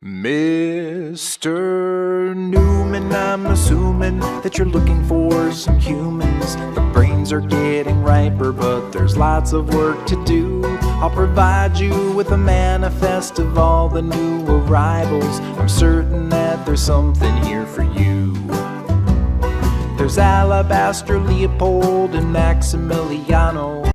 Mr. Newman, I'm assuming that you're looking for some humans. The brains are getting riper, but there's lots of work to do. I'll provide you with a manifest of all the new arrivals. I'm certain that there's something here for you. There's Alabaster, Leopold, and Maximiliano.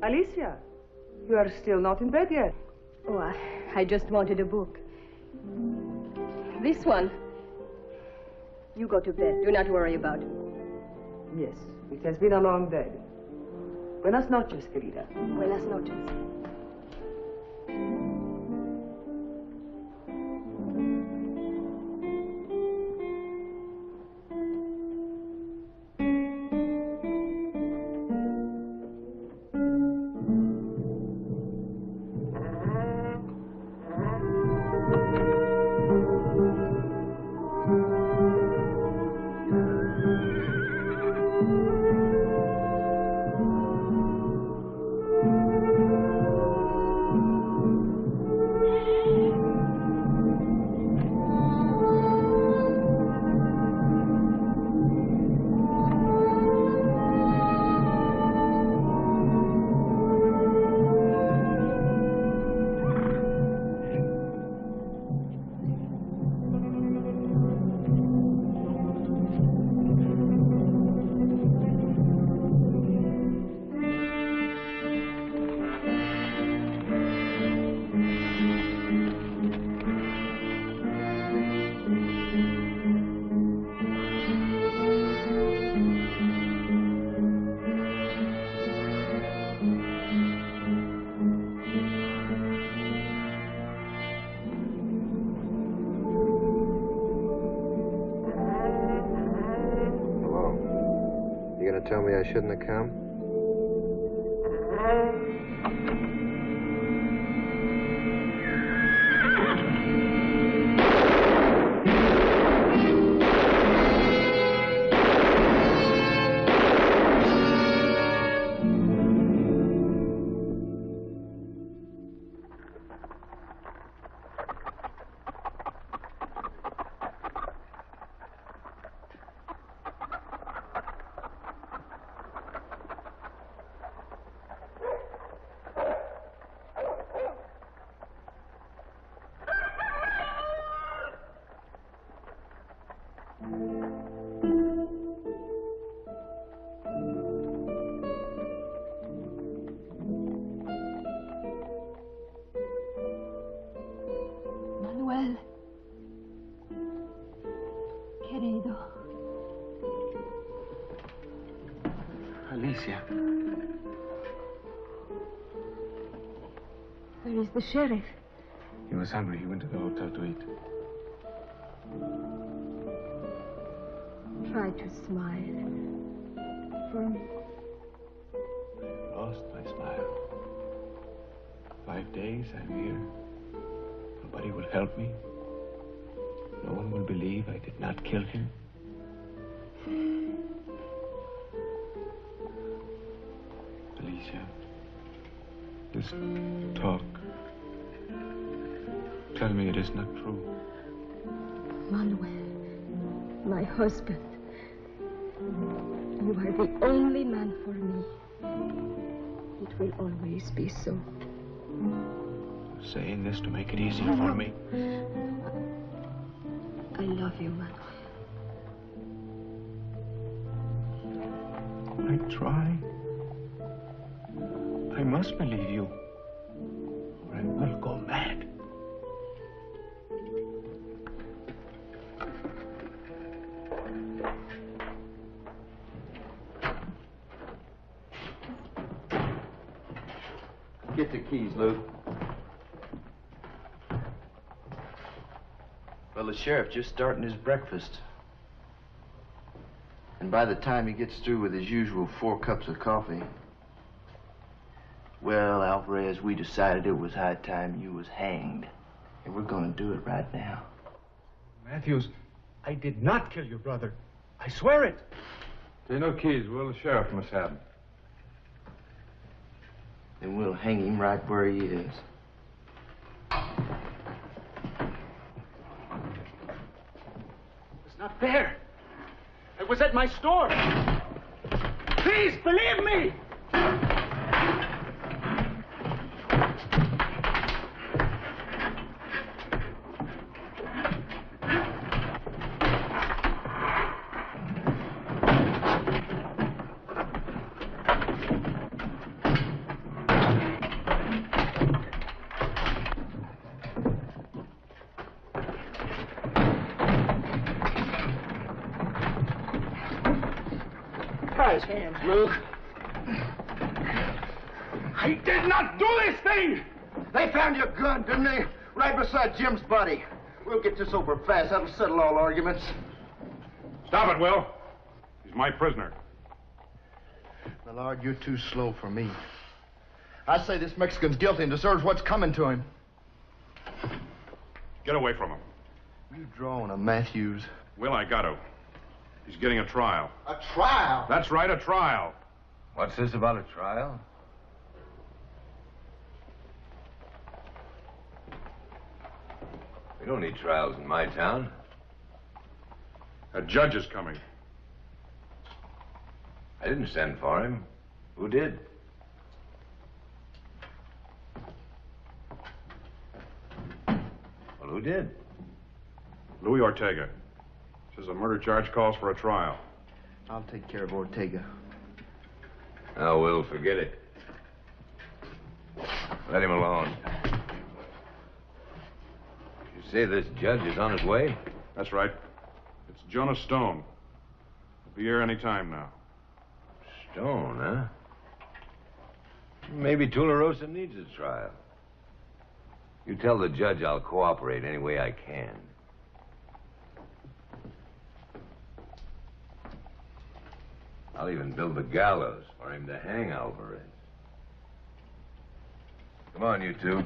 Alicia, you are still not in bed yet. Oh, I just wanted a book. This one. You go to bed. Do not worry about it. Yes, it has been a long day. Buenas noches, querida. Buenas noches. Tell me I shouldn't have come? is the sheriff? He was hungry. He went to the hotel to eat. Try to smile. For me. Lost my smile. 5 days I'm here. Nobody will help me. No one will believe I did not kill him. Alicia, this talk. Tell me it is not true. Manuel, my husband. You are the only man for me. It will always be so. Saying this to make it easier for me. I love you, Manuel. I try. I must believe you, or I will go mad. Get the keys, Luke. Well, the sheriff just starting his breakfast. And by the time he gets through with his usual 4 cups of coffee, well, Alvarez, we decided it was high time you was hanged. And we're gonna do it right now. Matthews, I did not kill your brother. I swear it. There are no keys. Well, the sheriff must have them. And we'll hang him right where he is. It's not there. It was at my store. Please, believe me. His hands, Luke. I did not do this thing! They found your gun, didn't they? Right beside Jim's body. We'll get this over fast. That'll settle all arguments. Stop it, Will. He's my prisoner. Millard, you're too slow for me. I say this Mexican's guilty and deserves what's coming to him. Get away from him. You drawing a Matthews. Will, I got to. He's getting a trial. A trial? That's right, a trial. What's this about a trial? We don't need trials in my town. A judge is coming. I didn't send for him. Who did? Well, who did? Louis Ortega. Says a murder charge calls for a trial. I'll take care of Ortega. Oh, Will, forget it. Let him alone. You say this judge is on his way? That's right. It's Jonah Stone. He'll be here any time now. Stone, huh? Maybe Tularosa needs a trial. You tell the judge I'll cooperate any way I can. I'll even build the gallows for him to hang Alvarez. Come on, you two.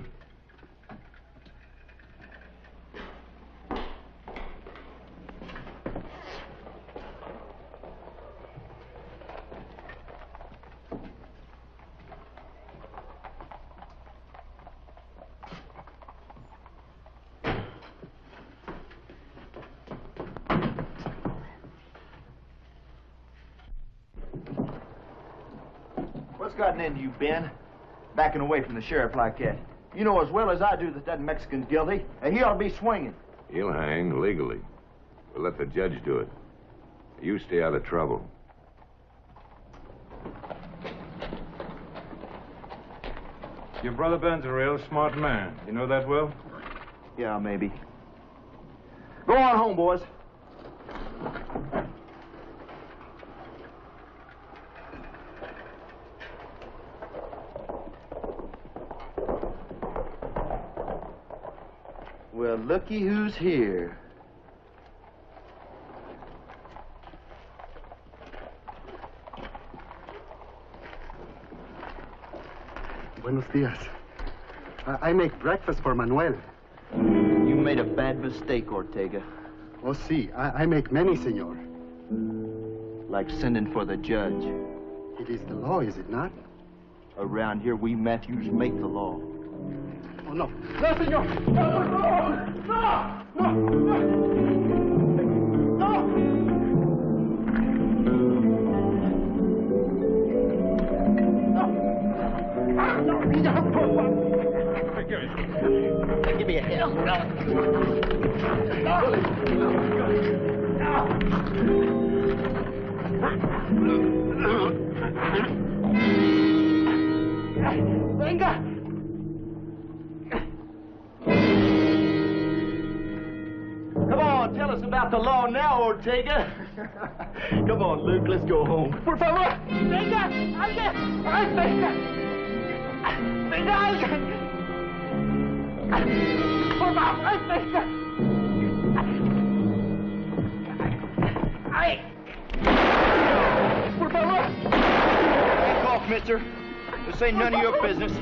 What's gotten into you, Ben? Backing away from the sheriff like that. You know as well as I do that that Mexican's guilty, and he ought to be swinging. He'll hang legally. We'll let the judge do it. You stay out of trouble. Your brother Ben's a real smart man. You know that, Will? Yeah, maybe. Go on home, boys. Well, looky who's here. Buenos dias. I make breakfast for Manuel. You made a bad mistake, Ortega. Oh, si. I make many, senor. Like sending for the judge. It is the law, is it not? Around here, we Matthews make the law. Oh, no. No, senor! No! No! No! Give me a hand. Venga! Come on, tell us about the law now, Ortega. Come on, Luke, let's go home. Por favor, venga, alguien, ay, venga, venga, alguien. Por favor, ay, venga. Ay. Por favor. Back off, mister. This ain't none of your business.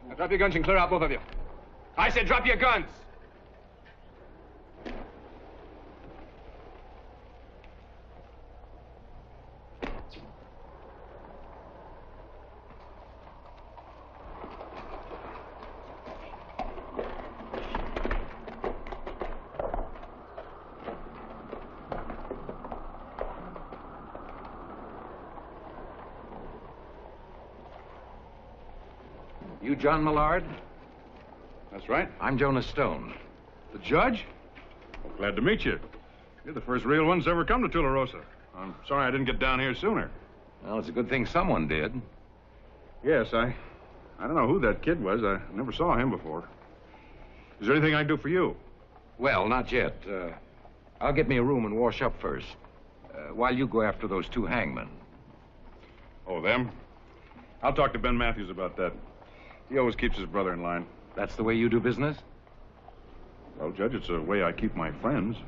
Now drop your guns and clear out, both of you. I said drop your guns. You John Millard? That's right. I'm Jonas Stone. The judge? Well, glad to meet you. You're the first real ones to ever come to Tularosa. I'm sorry I didn't get down here sooner. Well, it's a good thing someone did. Yes, I don't know who that kid was. I never saw him before. Is there anything I can do for you? Well, not yet. I'll get me a room and wash up first. While you go after those two hangmen. Oh, them? I'll talk to Ben Matthews about that. He always keeps his brother in line. That's the way you do business? Well, Judge, it's the way I keep my friends.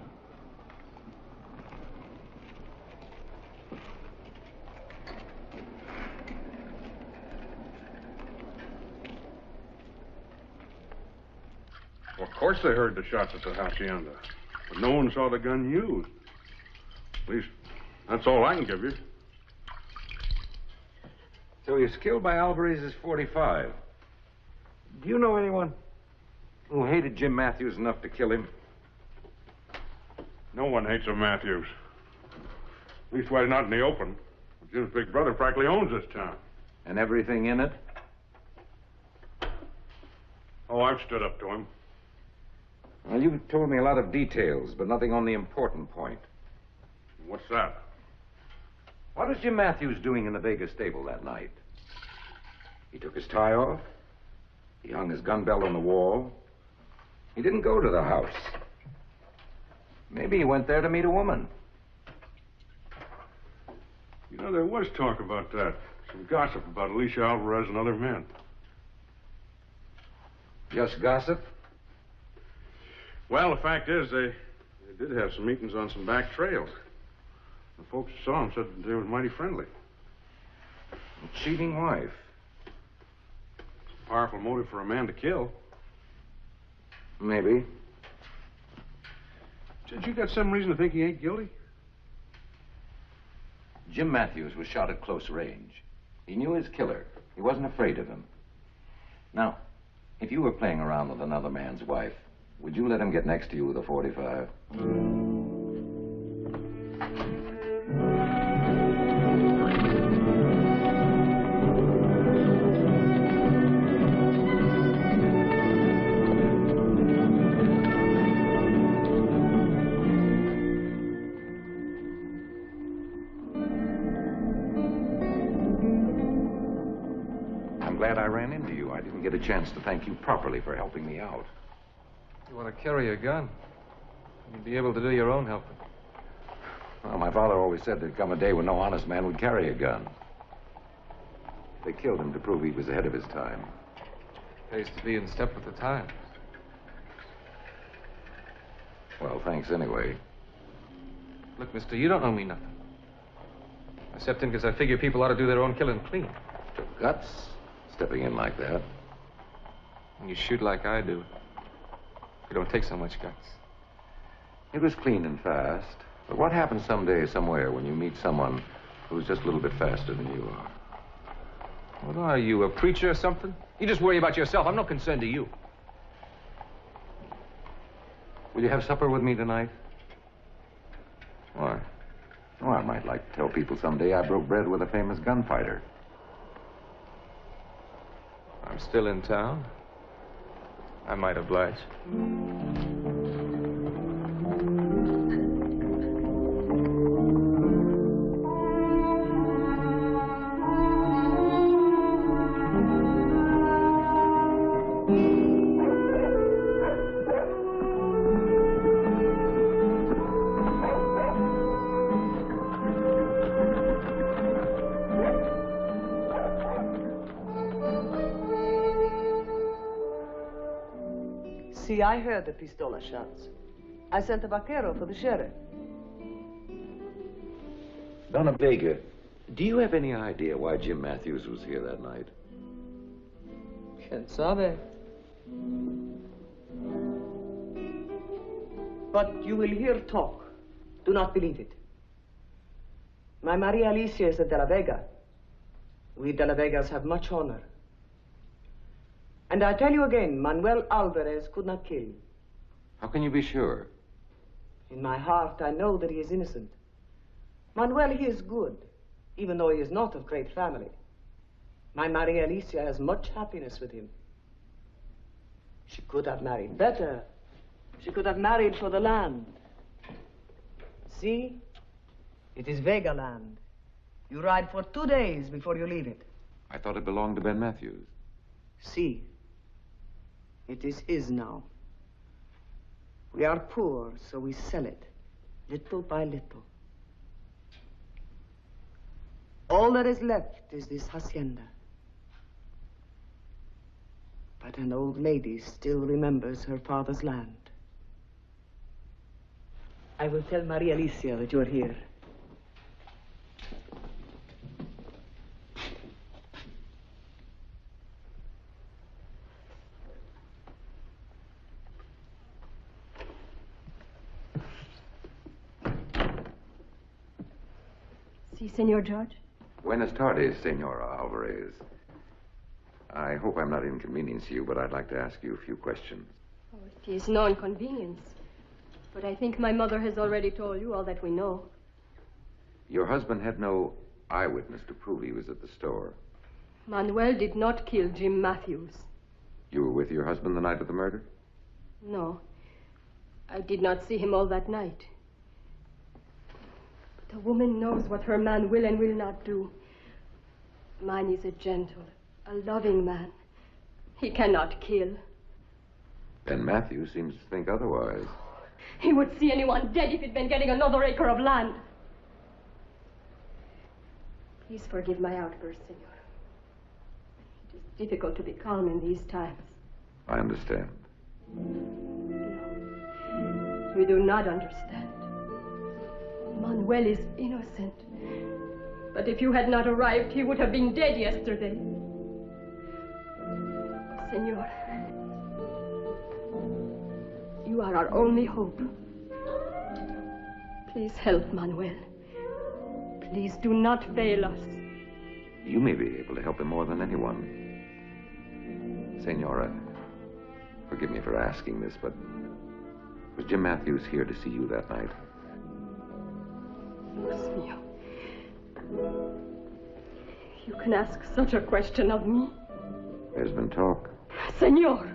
Well, of course they heard the shots at the hacienda, but no one saw the gun used. At least, that's all I can give you. So he was killed by Alvarez's .45. Do you know anyone who hated Jim Matthews enough to kill him? No one hates a Matthews. Leastwise, not in the open. Jim's big brother practically owns this town. And everything in it? Oh, I've stood up to him. Well, you've told me a lot of details, but nothing on the important point. What's that? What was Jim Matthews doing in the Vegas stable that night? He took his tie off. He hung his gun belt on the wall. He didn't go to the house. Maybe he went there to meet a woman. You know, there was talk about that. Some gossip about Alicia Alvarez and other men. Just gossip? Well, the fact is, they did have some meetings on some back trails. The folks who saw them said they were mighty friendly. A cheating wife. Powerful motive for a man to kill. Maybe. Judge, you got some reason to think he ain't guilty? Jim Matthews was shot at close range. He knew his killer. He wasn't afraid of him. Now, if you were playing around with another man's wife, would you let him get next to you with a .45? I'm glad I ran into you. I didn't get a chance to thank you properly for helping me out. You want to carry a gun? You'd be able to do your own helping. Well, my father always said there'd come a day when no honest man would carry a gun. They killed him to prove he was ahead of his time. Pays to be in step with the times. Well, thanks anyway. Look, mister, you don't owe me nothing. I stepped in because I figure people ought to do their own killing clean. Took guts, stepping in like that. When you shoot like I do, you don't take so much guts. It was clean and fast. But what happens someday, somewhere, when you meet someone who's just a little bit faster than you are? What are you, a preacher or something? You just worry about yourself. I'm no concern to you. Will you have supper with me tonight? Why? Oh, I might like to tell people someday I broke bread with a famous gunfighter. I'm still in town. I might oblige. See, I heard the pistola shots. I sent a vaquero for the sheriff. Donna Vega, do you have any idea why Jim Matthews was here that night? Quien sabe? But you will hear talk. Do not believe it. My Maria Alicia is a De la Vega. We De la Vegas have much honor. And I tell you again, Manuel Alvarez could not kill. How can you be sure? In my heart, I know that he is innocent. Manuel, he is good, even though he is not of great family. My Maria Alicia has much happiness with him. She could have married better. She could have married for the land. See? It is Vega land. You ride for 2 days before you leave it. I thought it belonged to Ben Matthews. See? It is his now. We are poor, so we sell it, little by little. All that is left is this hacienda. But an old lady still remembers her father's land. I will tell Maria Alicia that you're here. Si, Senor George. Buenas tardes, Senora Alvarez. I hope I'm not inconveniencing you, but I'd like to ask you a few questions. Oh, it is no inconvenience. But I think my mother has already told you all that we know. Your husband had no eyewitness to prove he was at the store. Manuel did not kill Jim Matthews. You were with your husband the night of the murder? No. I did not see him all that night. But a woman knows what her man will and will not do. Mine is a gentle, a loving man. He cannot kill. Ben Matthews seems to think otherwise. He would see anyone dead if he'd been getting another acre of land. Please forgive my outburst, Senor. It is difficult to be calm in these times. I understand. No, you do not understand. Manuel is innocent. But if you had not arrived, he would have been dead yesterday. Senor, you are our only hope. Please help Manuel. Please do not fail us. You may be able to help him more than anyone. Senora, forgive me for asking this, but was Jim Matthews here to see you that night? Dios mío. You can ask such a question of me? There's been talk. Senor!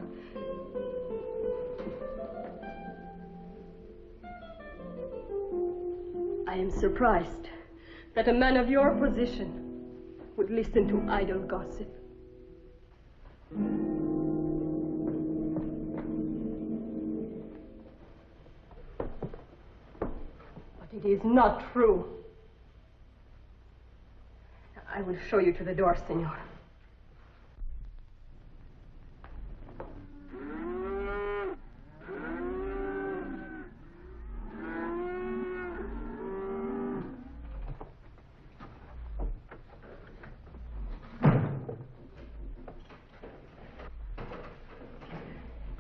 I am surprised that a man of your position would listen to idle gossip. But it is not true. I will show you to the door, senor.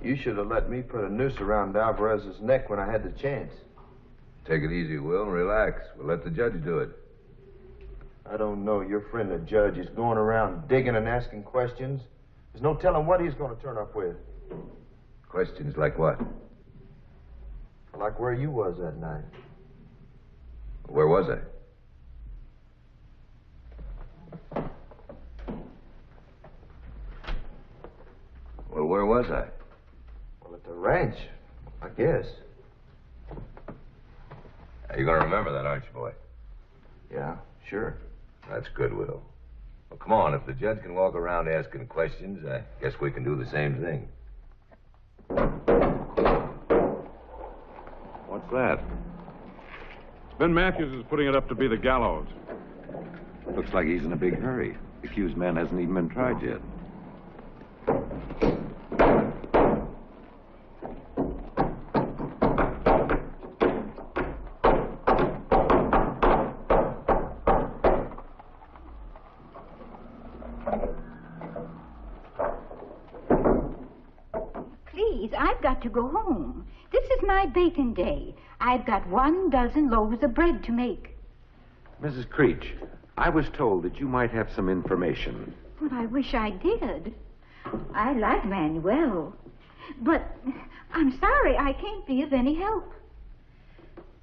You should have let me put a noose around Alvarez's neck when I had the chance. Take it easy, Will, and relax. We'll let the judge do it. I don't know. Your friend the judge is going around digging and asking questions. There's no telling what he's going to turn up with. Questions like what? Like where you was that night. Where was I? Well, where was I? Well, at the ranch, I guess. You're going to remember that, aren't you, boy? Yeah, sure. That's good, Will. Well, come on. If the judge can walk around asking questions, I guess we can do the same thing. What's that? Ben Matthews is putting it up to be the gallows. Looks like he's in a big hurry. The accused man hasn't even been tried yet. I've got to go home. This is my baking day. I've got 12 loaves of bread to make. Mrs. Creech, I was told that you might have some information. Well, I wish I did. I like Manuel. But I'm sorry I can't be of any help.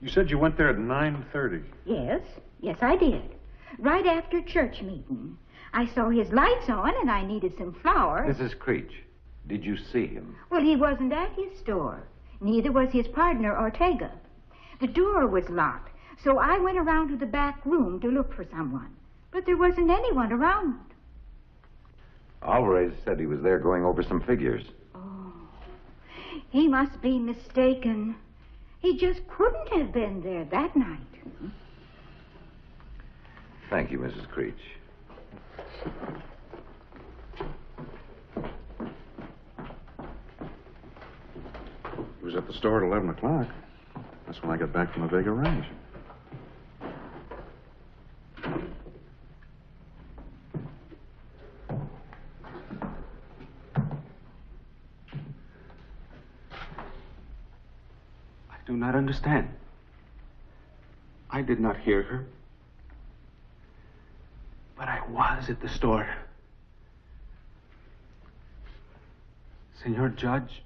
You said you went there at 9:30. Yes, I did. Right after church meeting. I saw his lights on and I needed some flour. Mrs. Creech, did you see him? Well, he wasn't at his store. Neither was his partner, Ortega. The door was locked, so I went around to the back room to look for someone. But there wasn't anyone around. Alvarez said he was there going over some figures. Oh, he must be mistaken. He just couldn't have been there that night. Thank you, Mrs. Creech. He was at the store at 11 o'clock. That's when I got back from the Vega Range. I do not understand. I did not hear her. But I was at the store. Senor Judge,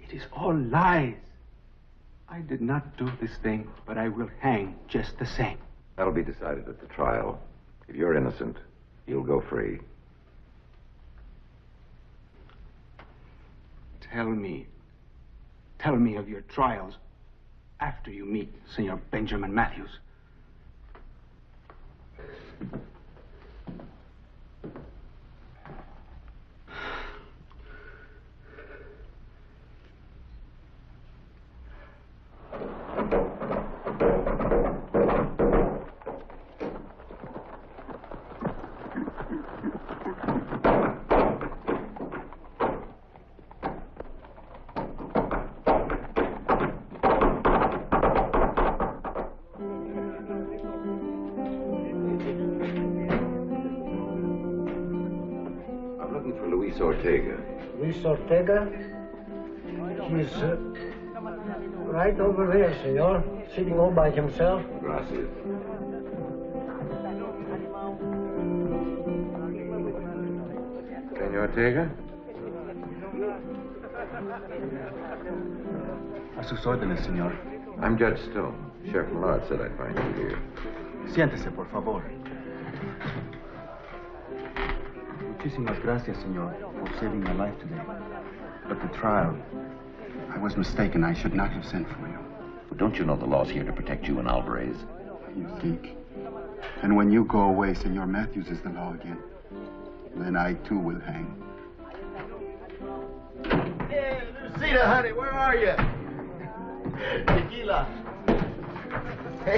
it is all lies. I did not do this thing, but I will hang just the same. That'll be decided at the trial. If you're innocent, you'll go free. Tell me of your trials after you meet Senor Benjamin Matthews. Ortega. Luis Ortega? He's right over there, senor. Sitting all by himself. Gracias. Senor Ortega? A sus órdenes, señor. I'm Judge Stone. Sheriff Millard said I'd find you here. Siéntese, por favor. Muchísimas gracias, señor, for saving my life today. But the trial, I was mistaken. I should not have sent for you. Well, don't you know the law's here to protect you and Alvarez? You think? And when you go away, Senor Matthews is the law again. Then I, too, will hang. Hey, Lucita, honey, where are you? Tequila. Say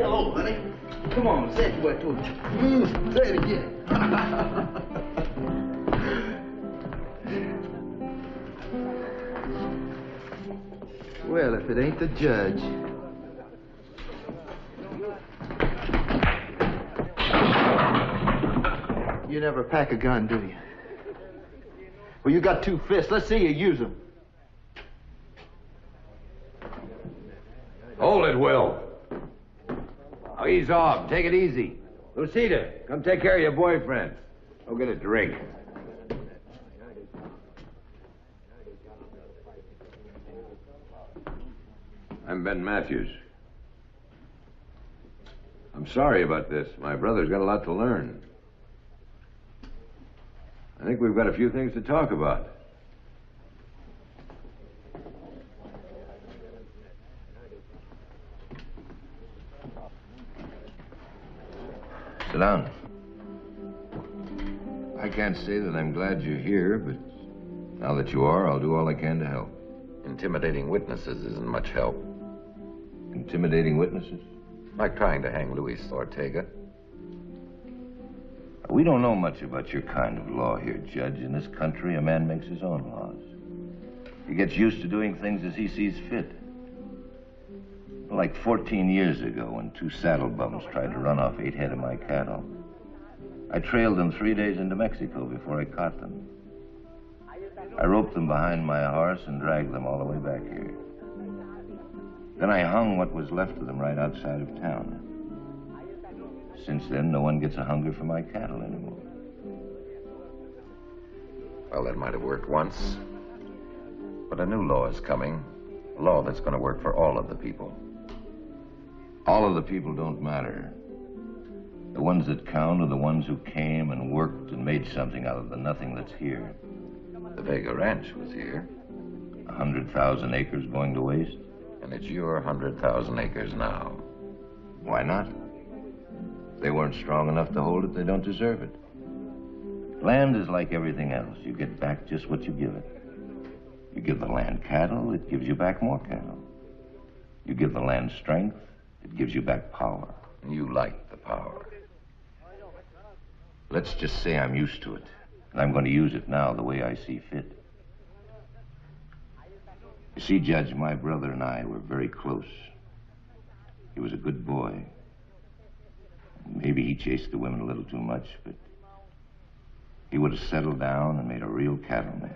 hello, honey. Come on, say it what I told you. Say it again. Well, if it ain't the judge. You never pack a gun, do you? Well, you got 2 fists. Let's see you use them. Hold it, Will. Now ease off. Take it easy. Lucita, come take care of your boyfriend. Go get a drink. I'm Ben Matthews. I'm sorry about this. My brother's got a lot to learn. I think we've got a few things to talk about. Sit down. I can't say that I'm glad you're here, but now that you are, I'll do all I can to help. Intimidating witnesses isn't much help. Intimidating witnesses? Like trying to hang Luis Ortega. We don't know much about your kind of law here, Judge. In this country, a man makes his own laws. He gets used to doing things as he sees fit. Like 14 years ago, when 2 saddle bums tried to run off 8 head of my cattle. I trailed them 3 days into Mexico before I caught them. I roped them behind my horse and dragged them all the way back here. Then I hung what was left of them right outside of town. Since then, no one gets a hunger for my cattle anymore. Well, that might have worked once. But a new law is coming. A law that's going to work for all of the people. All of the people don't matter. The ones that count are the ones who came and worked and made something out of the nothing that's here. The Vega Ranch was here. 100,000 acres going to waste? And it's your 100,000 acres now. Why not? If they weren't strong enough to hold it, they don't deserve it. Land is like everything else. You get back just what you give it. You give the land cattle, it gives you back more cattle. You give the land strength, it gives you back power. You like the power. Let's just say I'm used to it, and I'm going to use it now the way I see fit. You see, Judge, my brother and I were very close. He was a good boy. Maybe he chased the women a little too much, but he would have settled down and made a real cattleman.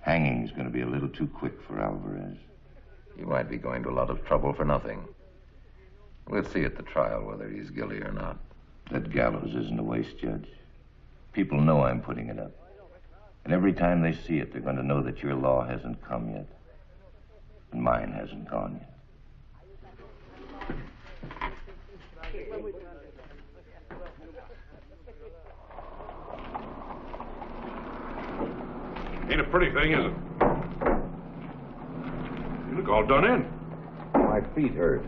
Hanging's going to be a little too quick for Alvarez. You might be going to a lot of trouble for nothing. We'll see at the trial whether he's guilty or not. That gallows isn't a waste, Judge. People know I'm putting it up. And every time they see it, they're going to know that your law hasn't come yet. And mine hasn't gone yet. Ain't a pretty thing, is it? You look all done in. My feet hurt.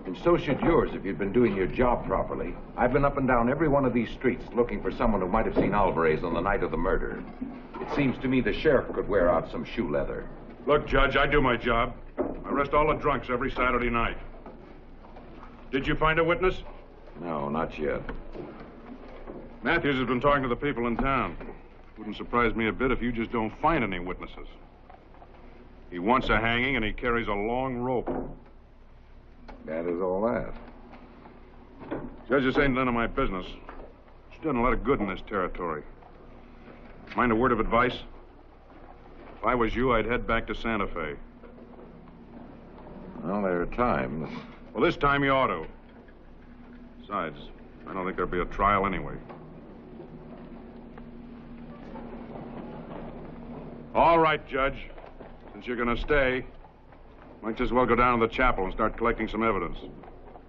And so should yours if you'd been doing your job properly. I've been up and down every one of these streets looking for someone who might have seen Alvarez on the night of the murder. It seems to me the sheriff could wear out some shoe leather. Look, Judge, I do my job. I arrest all the drunks every Saturday night. Did you find a witness? No, not yet. Matthews has been talking to the people in town. Wouldn't surprise me a bit if you just don't find any witnesses. He wants a hanging, and he carries a long rope. That is all that. Judge, this ain't none of my business. She's done a lot of good in this territory. Mind a word of advice? If I was you, I'd head back to Santa Fe. Well, there are times. Well, this time you ought to. Besides, I don't think there'll be a trial anyway. All right, Judge. Since you're going to stay, might as well go down to the chapel and start collecting some evidence.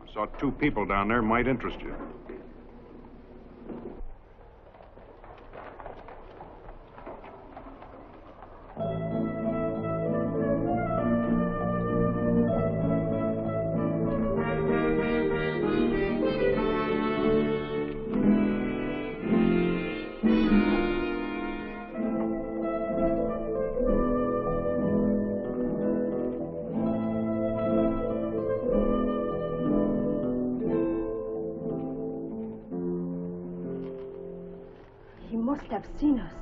I saw 2 people down there might interest you. must have seen us.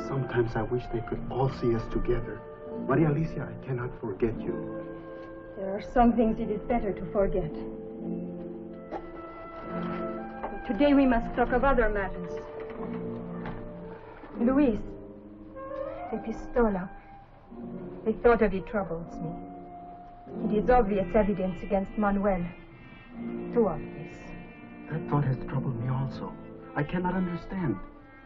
Sometimes I wish they could all see us together. Maria Alicia, I cannot forget you. There are some things it is better to forget. Today we must talk of other matters. Luis, the pistola. The thought of it troubles me. It is obvious evidence against Manuel. Too obvious. That thought has troubled me also. I cannot understand.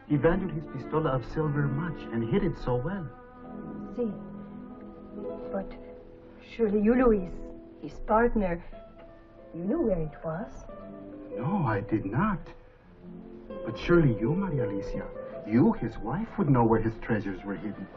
He valued his pistola of silver much and hid it so well. See. But surely you, Luis, his partner, you knew where it was. No, I did not. But surely you, Maria Alicia, you, his wife, would know where his treasures were hidden.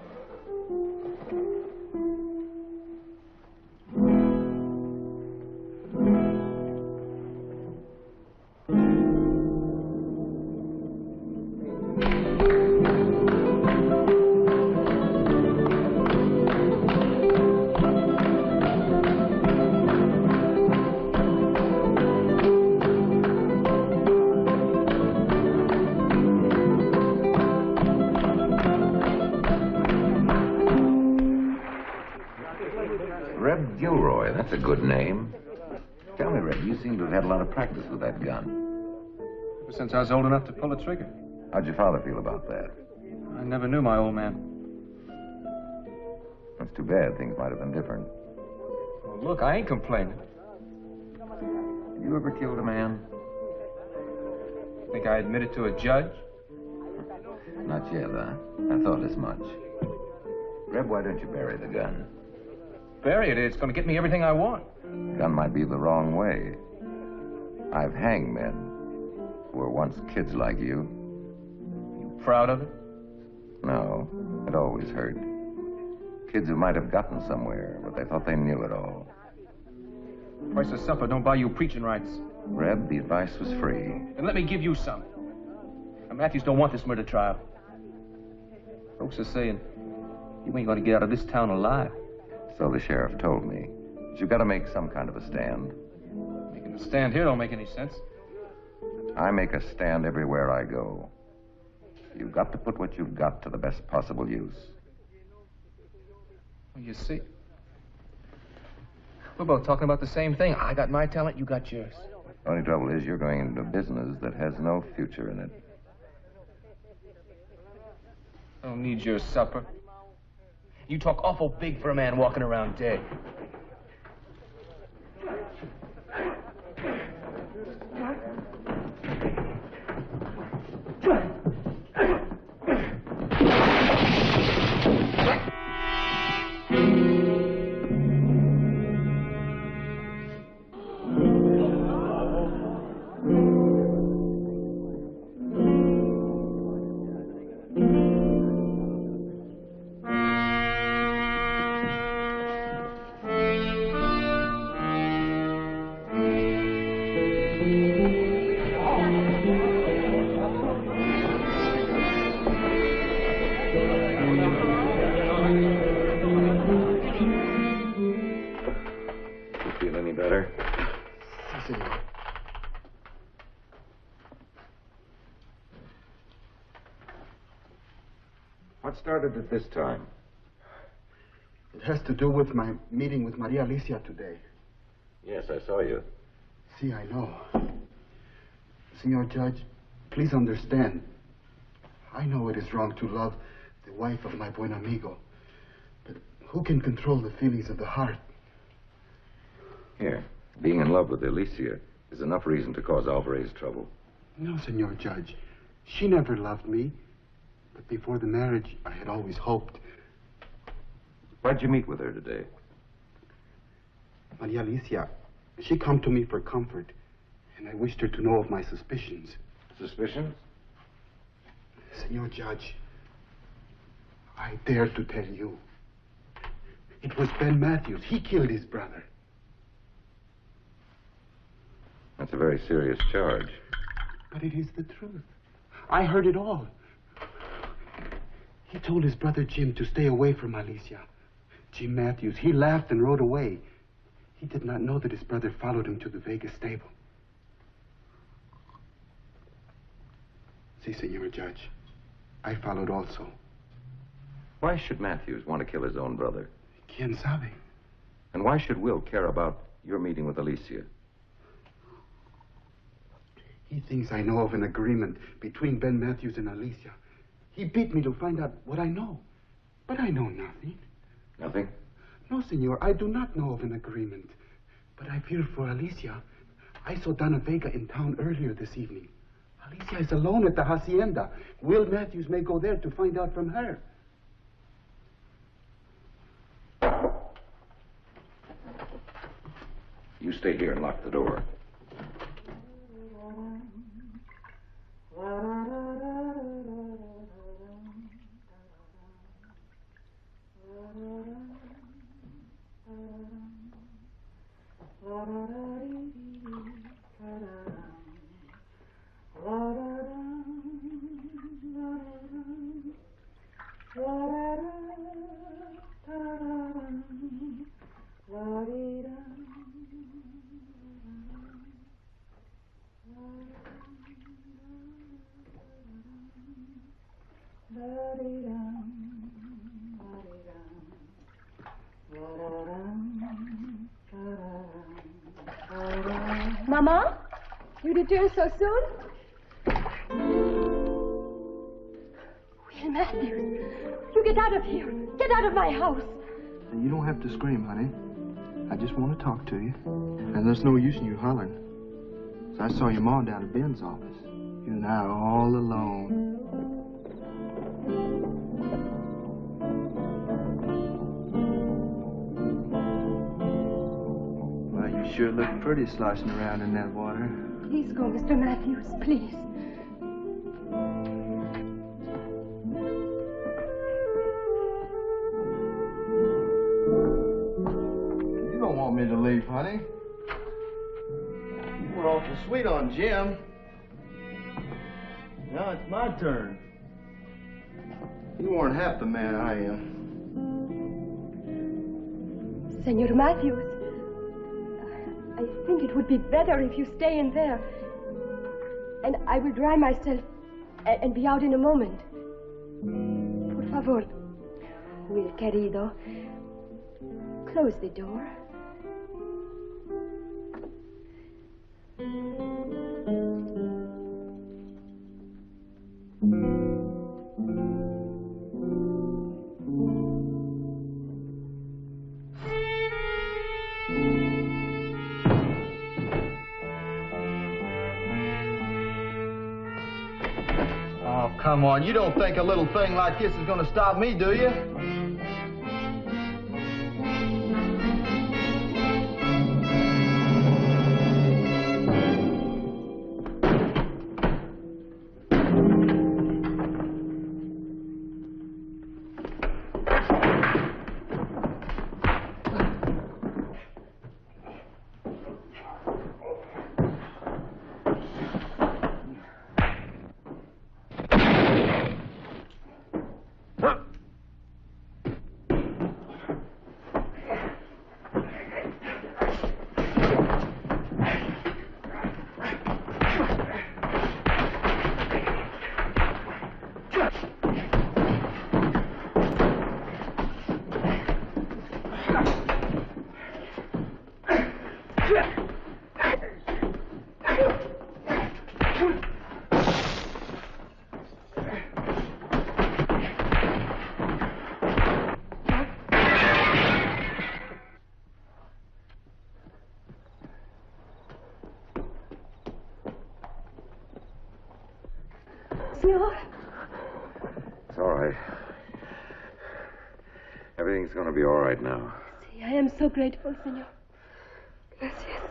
Reb Gilroy, that's a good name. Tell me, Reb, you seem to have had a lot of practice with that gun. Ever since I was old enough to pull the trigger. How'd your father feel about that? I never knew my old man. That's too bad. Things might have been different. Well, look, I ain't complaining. You ever killed a man? Think I admitted to a judge? Not yet, huh? I thought as much. Reb, why don't you bury the gun? Bury it. It's going to get me everything I want. The gun might be the wrong way. I've hanged men who were once kids like you. You proud of it? No, it always hurt. Kids who might have gotten somewhere, but they thought they knew it all. Price of supper don't buy you preaching rights. Reb, the advice was free. Then let me give you some. Now, Matthews don't want this murder trial. Folks are saying you ain't going to get out of this town alive. So the sheriff told me. But you've got to make some kind of a stand. Making a stand here don't make any sense. I make a stand everywhere I go. You've got to put what you've got to the best possible use. Well, you see, we're both talking about the same thing. I got my talent, you got yours. The only trouble is you're going into a business that has no future in it. I don't need your supper. You talk awful big for a man walking around dead. What started at this time? It has to do with my meeting with Maria Alicia today. Yes, I saw you. See, I know. Senor Judge, please understand. I know it is wrong to love the wife of my buen amigo. But who can control the feelings of the heart? Here, being in love with Alicia is enough reason to cause Alvarez trouble. No, Senor Judge. She never loved me. But before the marriage, I had always hoped. Why'd you meet with her today? Maria Alicia, she come to me for comfort, and I wished her to know of my suspicions. Suspicions? Senor Judge, I dare to tell you. It was Ben Matthews. He killed his brother. That's a very serious charge. But it is the truth. I heard it all. He told his brother Jim to stay away from Alicia. Jim Matthews, he laughed and rode away. He did not know that his brother followed him to the Vegas stable. See, Senor Judge, I followed also. Why should Matthews want to kill his own brother? ¿Quién sabe? And why should Will care about your meeting with Alicia? He thinks I know of an agreement between Ben Matthews and Alicia. He beat me to find out what I know. But I know nothing. Nothing? No, senor, I do not know of an agreement. But I fear for Alicia. I saw Donna Vega in town earlier this evening. Alicia is alone at the hacienda. Will Matthews may go there to find out from her. You stay here and lock the door. Mama, you returned so soon? Will Matthews, you get out of here. Get out of my house. You don't have to scream, honey. I just want to talk to you. And there's no use in you hollering. So I saw your mom down at Ben's office. You and I are all alone. Well, you sure look pretty sloshing around in that water. Please go, Mr. Matthews, please. You don't want me to leave, honey. You were awful sweet on Jim. Now it's my turn. You weren't half the man I am. Senor Matthews, I think it would be better if you stay in there. And I will dry myself and be out in a moment. Por favor, Will querido, close the door. Oh, come on. You don't think a little thing like this is going to stop me, do you? Senor? It's all right. Everything's going to be all right now. Sí, I am so grateful, Senor. Gracias.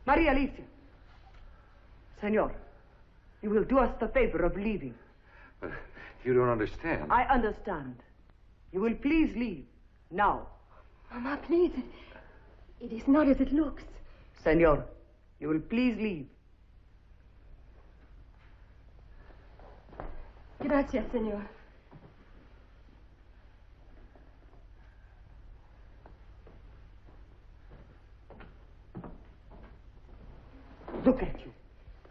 Maria Alicia. Senor, you will do us the favor of leaving. You don't understand. I understand. You will please leave now. Mama, please. It is not as it looks. Senor, you will please leave. Gracias, Senor.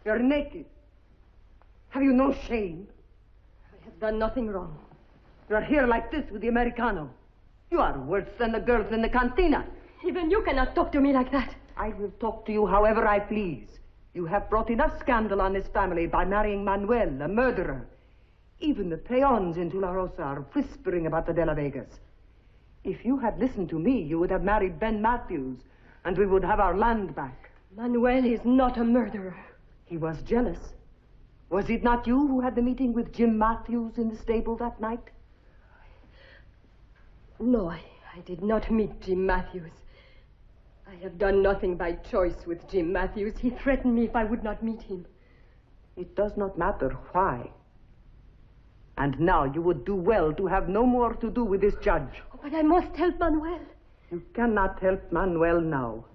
You're naked. Have you no shame? I have done nothing wrong. You're here like this with the Americano. You are worse than the girls in the cantina. Even you cannot talk to me like that. I will talk to you however I please. You have brought enough scandal on this family by marrying Manuel, a murderer. Even the peons in La Rosa are whispering about the De La Vegas. If you had listened to me, you would have married Ben Matthews, and we would have our land back. Manuel is not a murderer. He was jealous. Was it not you who had the meeting with Jim Matthews in the stable that night? No, I did not meet Jim Matthews. I have done nothing by choice with Jim Matthews. He threatened me if I would not meet him. It does not matter why. And now you would do well to have no more to do with this judge. Oh, but I must help Manuel. You cannot help Manuel now.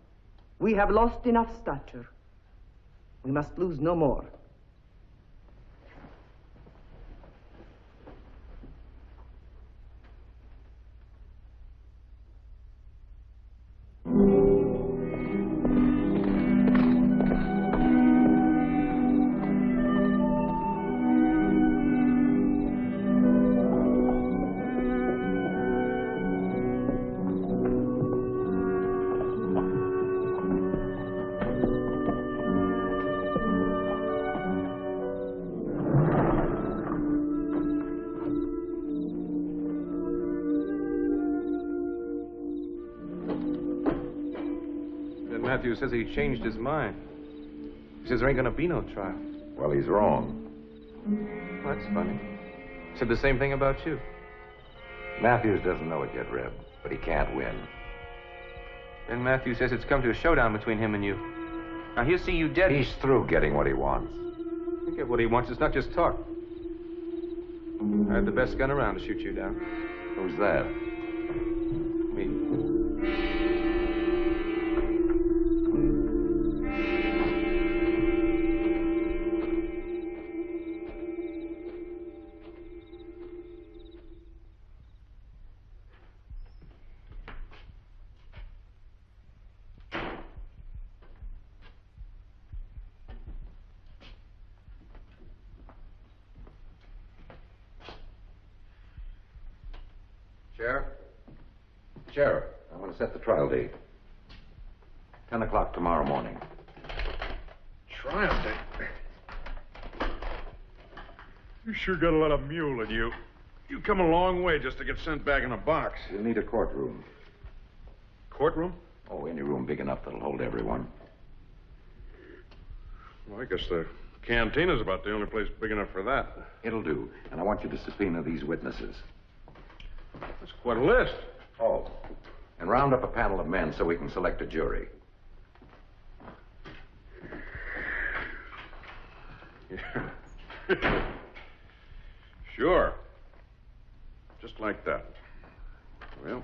We have lost enough stature. We must lose no more. Matthews says he changed his mind. He says there ain't gonna be no trial. Well, he's wrong. Well, that's funny. He said the same thing about you. Matthews doesn't know it yet, Reb, but he can't win. Ben Matthews says it's come to a showdown between him and you. Now, he'll see you dead. He's through getting what he wants. I get what he wants. It's not just talk. I have the best gun around to shoot you down. Who's that? Me. Sheriff, I'm going to set the trial date. 10 o'clock tomorrow morning. Trial date? You sure got a lot of mule in you. You come a long way just to get sent back in a box. You'll need a courtroom. Courtroom? Oh, any room big enough that'll hold everyone. Well, I guess the cantina's about the only place big enough for that. It'll do. And I want you to subpoena these witnesses. That's quite a list. Oh, and round up a panel of men so we can select a jury. Sure. Just like that. Well...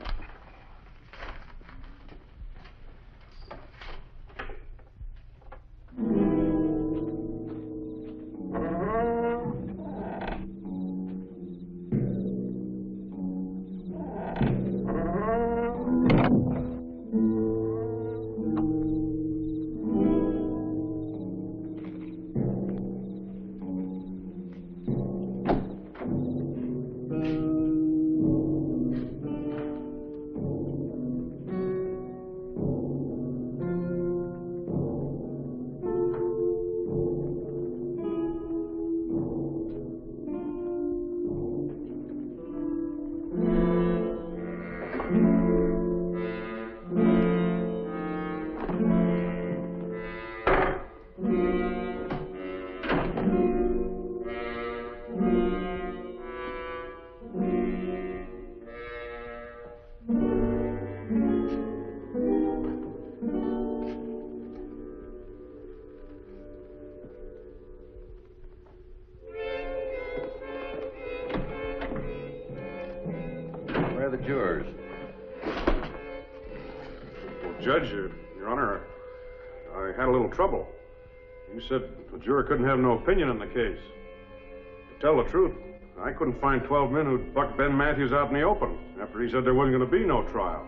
Where are the jurors? Well, Judge, Your Honor, I had a little trouble. You said the juror couldn't have no opinion in the case. To tell the truth, I couldn't find 12 men who'd bucked Ben Matthews out in the open after he said there wasn't going to be no trial.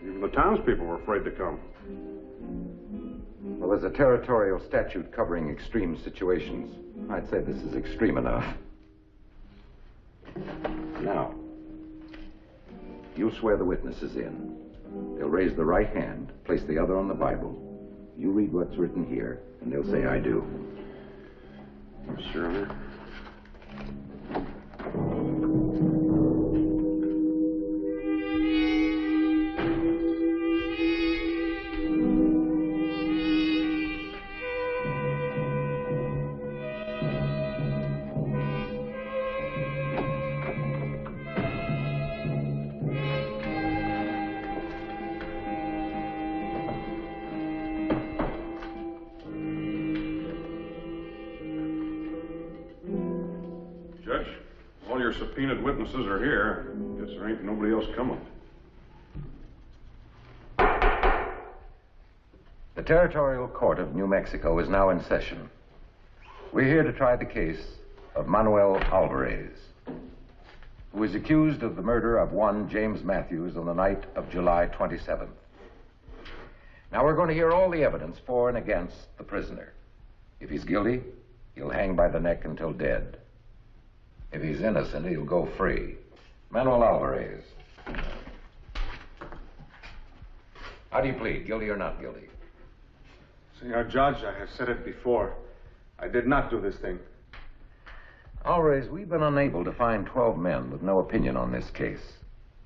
Even the townspeople were afraid to come. Well, there's a territorial statute covering extreme situations. I'd say this is extreme enough. Now, you'll swear the witnesses in. They'll raise the right hand, place the other on the Bible. You read what's written here, and they'll say, I do. Yes, Your Honor. Judge, all your subpoenaed witnesses are here. Guess there ain't nobody else coming. The Territorial Court of New Mexico is now in session. We're here to try the case of Manuel Alvarez, who is accused of the murder of one James Matthews on the night of July 27th. Now, we're going to hear all the evidence for and against the prisoner. If he's guilty, he'll hang by the neck until dead. If he's innocent, he'll go free. Manuel Alvarez. How do you plead, guilty or not guilty? Senor Judge, I have said it before. I did not do this thing. Alvarez, we've been unable to find 12 men with no opinion on this case.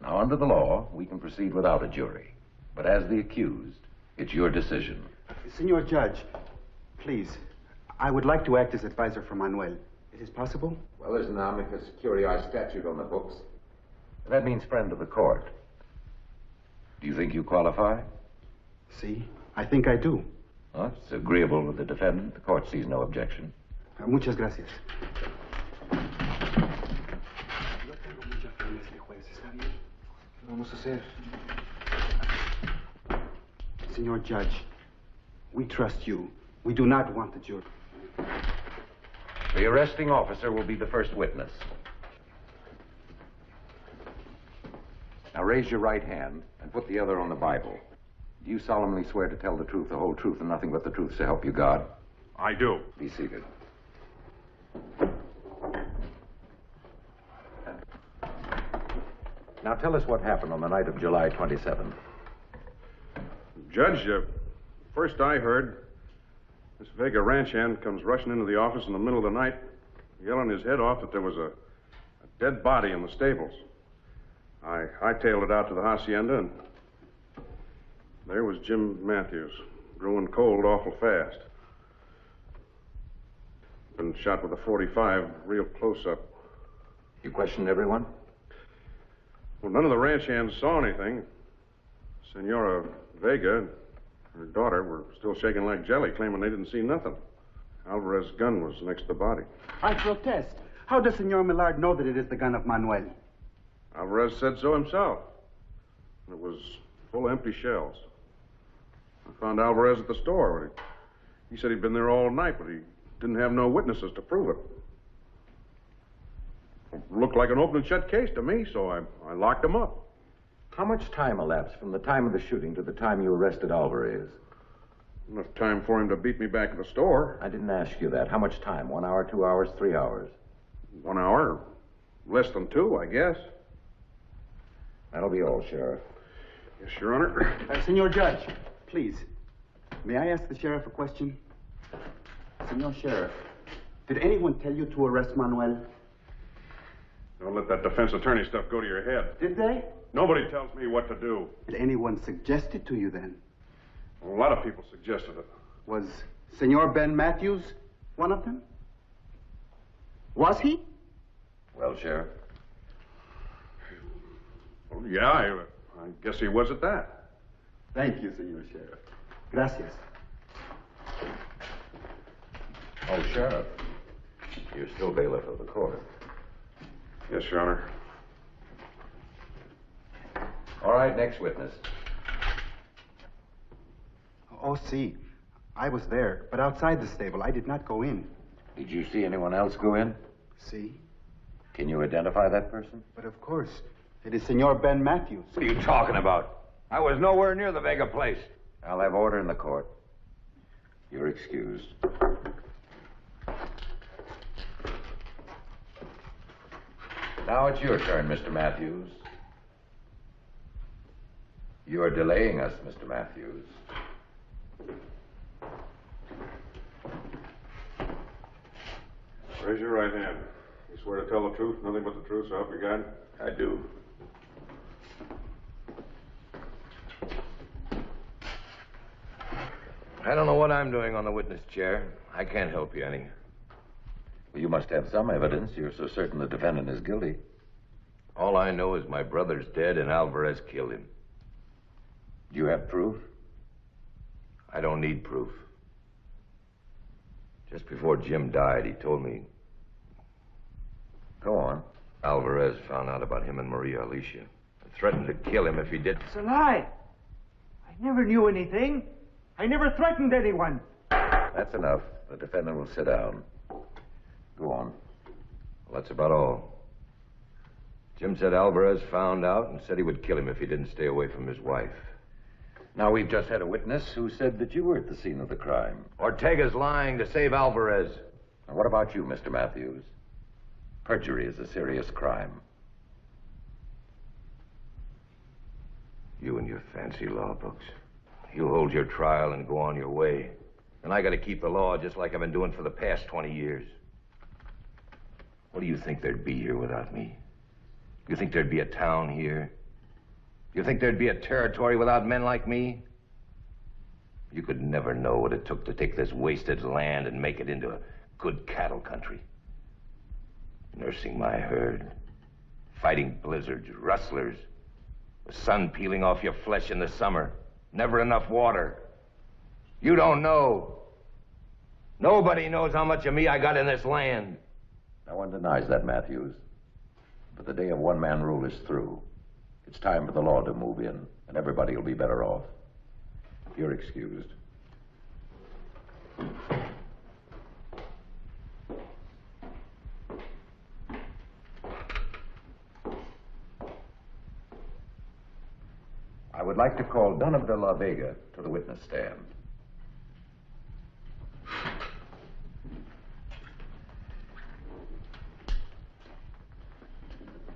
Now, under the law, we can proceed without a jury. But as the accused, it's your decision. Senor Judge, please, I would like to act as advisor for Manuel. It is possible? Well, there's an amicus curiae statute on the books. That means friend of the court. Do you think you qualify? See, I think I do. Well, it's agreeable with the defendant. The court sees no objection. Muchas gracias. Vamos a hacer. Senor Judge, we trust you. We do not want the jury. The arresting officer will be the first witness. Now raise your right hand and put the other on the Bible. Do you solemnly swear to tell the truth, the whole truth, and nothing but the truth, so help you God? I do. Be seated. Now tell us what happened on the night of July 27th. Judge, first I heard this Vega ranch hand comes rushing into the office in the middle of the night, yelling his head off that there was a dead body in the stables. I hightailed it out to the hacienda, and there was Jim Matthews, growing cold awful fast. Been shot with a .45, real close-up. You questioned everyone? Well, none of the ranch hands saw anything. Senora Vega and her daughter were still shaking like jelly, claiming they didn't see nothing. Alvarez's gun was next to the body. I protest. How does Senor Millard know that it is the gun of Manuel? Alvarez said so himself. It was full of empty shells. I found Alvarez at the store. He said he'd been there all night, but he didn't have no witnesses to prove it. It looked like an open and shut case to me, so I locked him up. How much time elapsed from the time of the shooting to the time you arrested Alvarez? Enough time for him to beat me back at the store. I didn't ask you that. How much time? 1 hour, 2 hours, 3 hours? 1 hour. Less than 2, I guess. That'll be all, Sheriff. Yes, Your Honor. Senor Judge, please. May I ask the sheriff a question? Senor Sheriff, did anyone tell you to arrest Manuel? Don't let that defense attorney stuff go to your head. Did they? Nobody tells me what to do. Did anyone suggest it to you then? A lot of people suggested it. Was Senor Ben Matthews one of them? Was he? Well, Sheriff? Well, yeah, I guess he was at that. Thank you, Senor Sheriff. Gracias. Oh, Sheriff. You're still bailiff of the court. Yes, Your Honor. All right, next witness. Oh, see. I was there, but outside the stable. I did not go in. Did you see anyone else go in? See? Can you identify that person? But of course. It is Senor Ben Matthews. What are you talking about? I was nowhere near the Vega place. I'll have order in the court. You're excused. Now it's your turn, Mr. Matthews. You are delaying us, Mr. Matthews. Raise your right hand. You swear to tell the truth, nothing but the truth, so help you God? I do. I don't know what I'm doing on the witness chair. I can't help you any. Well, you must have some evidence. You're so certain the defendant is guilty. All I know is my brother's dead and Alvarez killed him. Do you have proof? I don't need proof. Just before Jim died, he told me... Go on. Alvarez found out about him and Maria Alicia and threatened to kill him if he did. It's a lie. I never knew anything. I never threatened anyone. That's enough. The defendant will sit down. Go on. Well, that's about all. Jim said Alvarez found out and said he would kill him if he didn't stay away from his wife. Now, we've just had a witness who said that you were at the scene of the crime. Ortega's lying to save Alvarez. Now, what about you, Mr. Matthews? Perjury is a serious crime. You and your fancy law books. You hold your trial and go on your way. And I got to keep the law just like I've been doing for the past 20 years. What do you think there'd be here without me? You think there'd be a town here? You think there'd be a territory without men like me? You could never know what it took to take this wasted land and make it into a good cattle country. Nursing my herd, fighting blizzards, rustlers, the sun peeling off your flesh in the summer, never enough water. You don't know. Nobody knows how much of me I got in this land. No one denies that, Matthews. But the day of one-man rule is through. It's time for the law to move in, and everybody will be better off. You're excused. I would like to call Donovan de la Vega to the witness stand.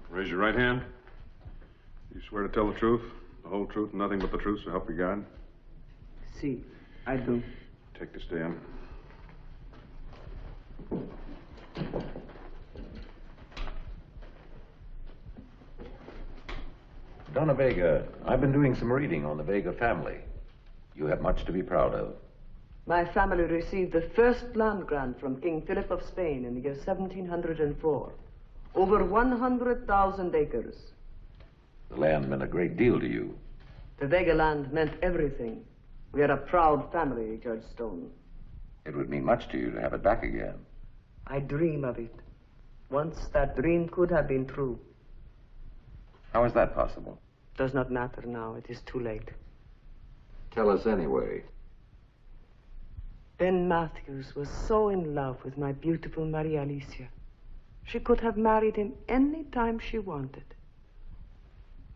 Raise your right hand. You swear to tell the truth, the whole truth, and nothing but the truth, so help you God? Si, I do. Take the stand. Donna Vega, I've been doing some reading on the Vega family. You have much to be proud of. My family received the first land grant from King Philip of Spain in the year 1704. Over 100,000 acres. The land meant a great deal to you. The Vega land meant everything. We are a proud family, Judge Stone. It would mean much to you to have it back again. I dream of it. Once that dream could have been true. How is that possible? Does not matter now. It is too late. Tell us anyway. Ben Matthews was so in love with my beautiful Maria Alicia. She could have married him any time she wanted.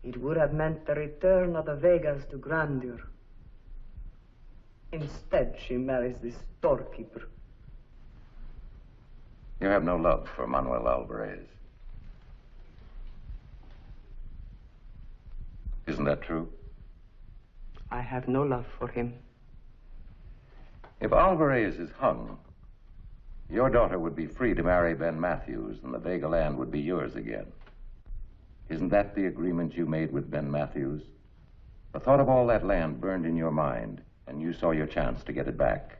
It would have meant the return of the Vegas to grandeur. Instead, she marries this storekeeper. You have no love for Manuel Alvarez. Isn't that true? I have no love for him. If Alvarez is hung, your daughter would be free to marry Ben Matthews, and the Vega land would be yours again. Isn't that the agreement you made with Ben Matthews? The thought of all that land burned in your mind, and you saw your chance to get it back.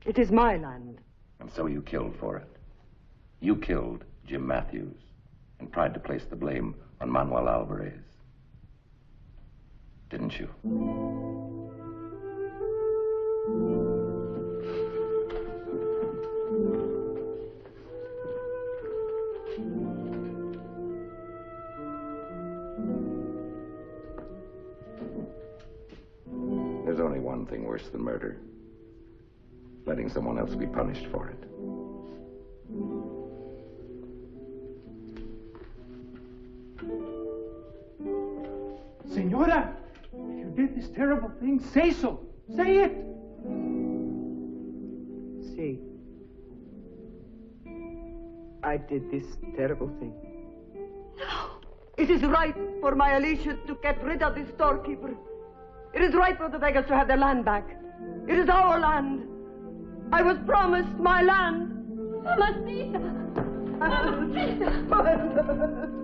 It is my land. And so you killed for it. You killed Jim Matthews and tried to place the blame on Manuel Alvarez. Didn't you? There's only one thing worse than murder. Letting someone else be punished for it. Senora, if you did this terrible thing, say so. Say it. I did this terrible thing. No! It is right for my Alicia to get rid of this storekeeper. It is right for the beggars to have their land back. It is our land. I was promised my land. Mamacita! Mamacita!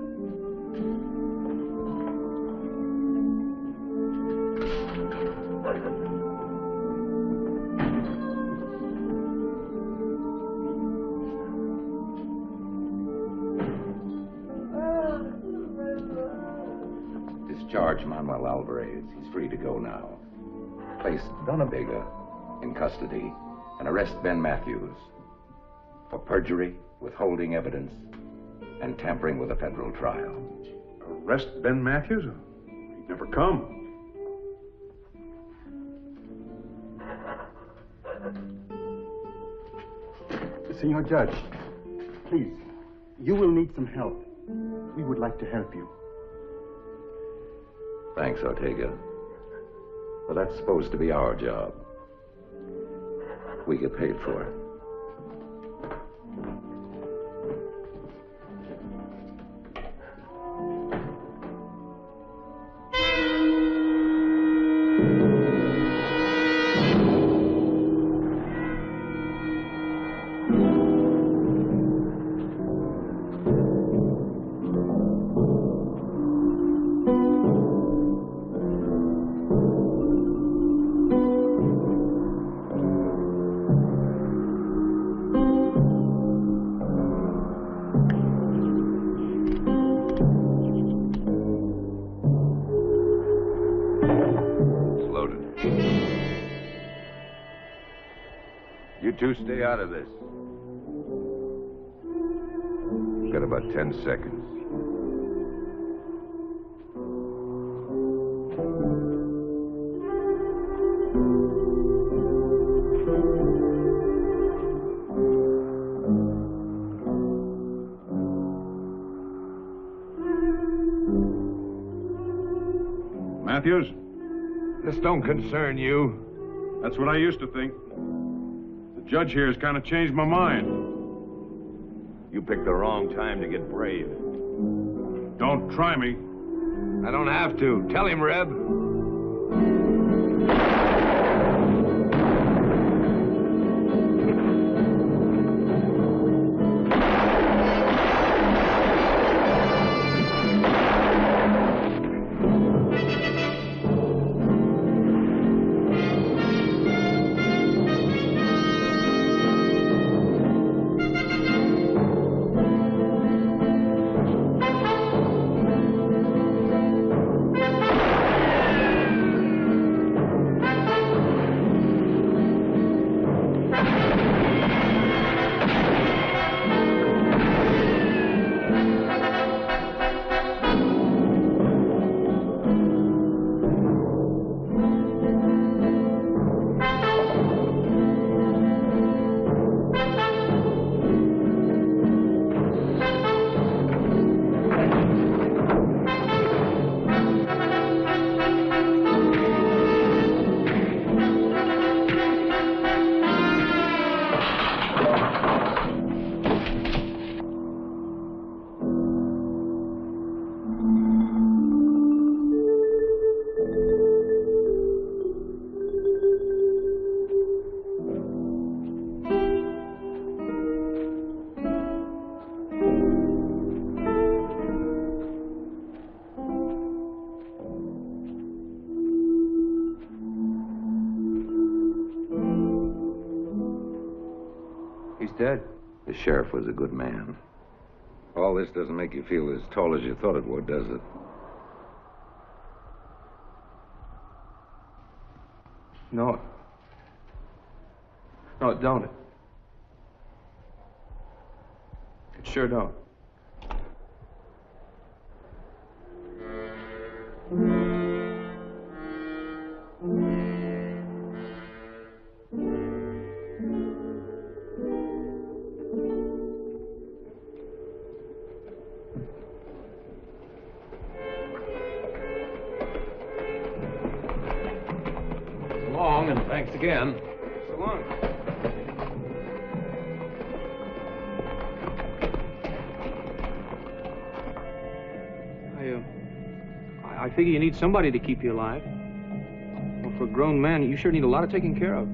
Discharge Manuel Alvarez. He's free to go now. Place Donna Vega in custody and arrest Ben Matthews for perjury, withholding evidence, and tampering with a federal trial. Arrest Ben Matthews? He'd never come. Senor Judge, please, you will need some help. We would like to help you. Thanks, Ortega. But that's supposed to be our job. We get paid for it. You two stay out of this. Got about 10 seconds. Matthews? This don't concern you. That's what I used to think. The judge here has kind of changed my mind. You picked the wrong time to get brave. Don't try me. I don't have to. Tell him, Reb. He's dead. The sheriff was a good man. All this doesn't make you feel as tall as you thought it would, does it? No. No, it don't. It sure don't. So long, and thanks again. So long. I figure you need somebody to keep you alive. Well, for a grown man, you sure need a lot of taking care of.